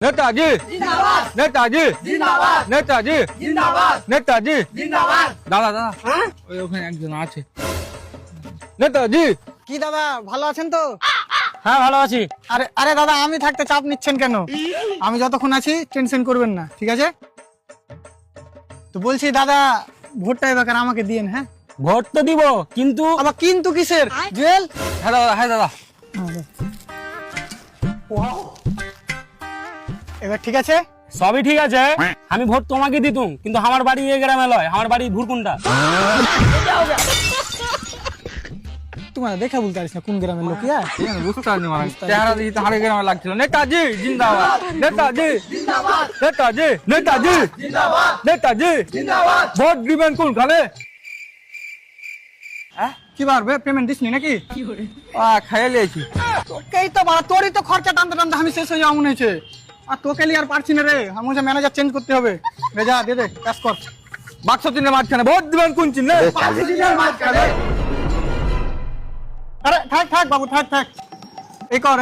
নেতাজি জিন্দাবাদ নেতাজি জিন্দাবাদ নেতাজি জিন্দাবাদ নেতাজি জিন্দাবাদ। দাদা দাদা হ্যাঁ ওই ওখানে একজন আছে নেতাজি। কি দাদা ভালো আছেন তো? হ্যাঁ ভালো আছি। আরে আরে দাদা আমি থাকতে চাপ নিচ্ছেন কেন? আমি যতক্ষণ আছি টেনশন করবেন না, ঠিক আছে? তো বলছি দাদা ভোটটা এবার আমাকে দিয়েন, হ্যাঁ? ভোট তো দিব, কিন্তু আবার কিন্তু কিসের জুয়েল? হ্যাঁ দাদা হ্যাঁ দাদা এবার ঠিক আছে? সবই ঠিক আছে। আমি ভোট তোমাকে দিতুম, কিন্তু আমার বাড়ি এই গ্রামে লয়, আমার বাড়ি ভুরকুন্ডা। তোমার দেখা বলতে পারিস না কোন গ্রামের লোক? বুঝতে পারিনি মানে চেহারা দেখি তো হারে গ্রামে লাগছিল। নেতাজি জিন্দাবাদ নেতাজি জিন্দাবাদ নেতাজি নেতাজি জিন্দাবাদ নেতাজি জিন্দাবাদ। ভোট দিবেন কোনখানে? কি বাড়বে পেমেন্ট দিসনি নাকি? খাইয়ে লিয়েছি। তোকেই তো বাড়া, তোরই তো খরচা টানতে টানতে আমি শেষ হয়ে যাওয়া মনে হয়েছে। আর তোকে লিয়ে আর পারছি না রে, আমি ম্যানেজার চেঞ্জ করতে হবে। রেজা দে দে কাজ কর। বাক্স চিহ্নের মাঝখানে ভোট দিবেন কোন চিহ্নে? পাঁচিলের মাঝখানে। আরে থাক থাক বাবু থাক থাক, এই কর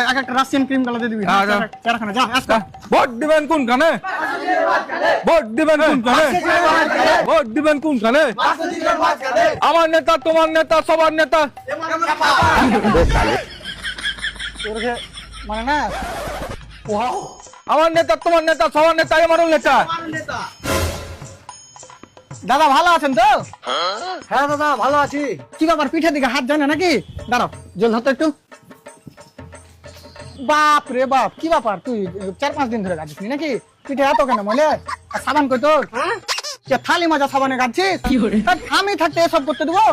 এক একটা রাশিয়ান ক্রিম কালার দিয়ে দিবি। হ্যাঁ, যা। চারখানা যা কাজ কর। ভোট দিবেন কোনখানে? পাঁচিলের মাঝখানে। ভোট দিবেন কোনখানে? পাঁচিলের মাঝখানে। ভোট দিবেন কোনখানে? পাঁচিলের মাঝখানে। আমার নেতা তোমার নেতা সবার নেতা। তোরকে মানে না আমার নেতা তোমার নেতা সবার নেতা আমারও নেতা। নেতা। দাদা ভালো আছেন তো? হ্যাঁ দাদা ভালো আছি। কি ব্যাপার পিঠের দিকে হাত যায় না নাকি? দাঁড়াও জল ধরতো একটু। বাপ রে বাপ, কি ব্যাপার তুই 4-5 দিন ধরে গাছিস নাকি? পিঠে এত কেন মলে? আর সাবান কই তোর? কে থালি মাজা সাবানে গাছিস? আমি থাকতে এসব করতে দেবো?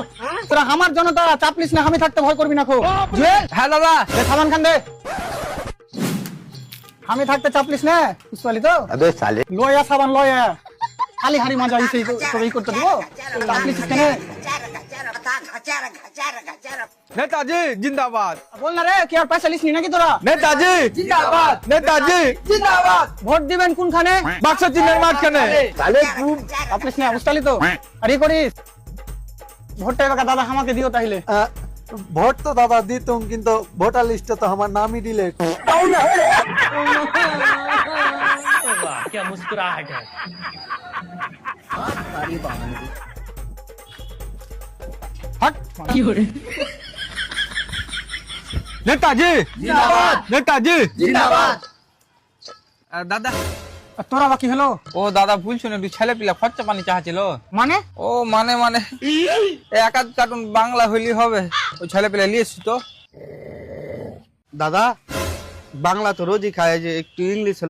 তোরা আমার জনতা চাপলিস না, আমি থাকতে ভয় করবি না খুব। জুয়েল, হ্যাঁ দাদা দে সাবান খান দে। আমি থাকতে চাপলিস না, বুঝতে পারলি তো? লয়া সাবান লয়া, খালি হাড়ি মাজা এই সবই করতে দেবো? চাপলিস কেন? নেতাজি জিন্দাবাদ বল না রে, কি আর পয়সা লিসনি নাকি তোরা? নেতাজি জিন্দাবাদ নেতাজি জিন্দাবাদ। ভোট দিবেন কোনখানে? বাক্স চিহ্নের মাঝখানে। আপনি না বুঝতে পারলি তো? আর এই করিস ভোটটা এবার দাদা আমাকে দিও তাহলে। ভোট তো দাদা দিতুম, কিন্তু ভোটার লিস্টে তো আমার নামই ডিলেট। क्या मुस्कुराहट है। হাট নেতাজি জিন্দাবাদ নেতাজি জিন্দাবাদ। দাদা আর তোরা বাকি হলো ও দাদা ভুলছো না, একটু ছেলে পিলা খরচা পানি চাচ্ছিল। মানে? ও মানে মানে এক আধ কার্টুন বাংলা হইলি হবে, ওই ছেলে পিলা লিয়েছি তো। দাদা বাংলা তো রোজই খায়, যে একটু ইংলিশ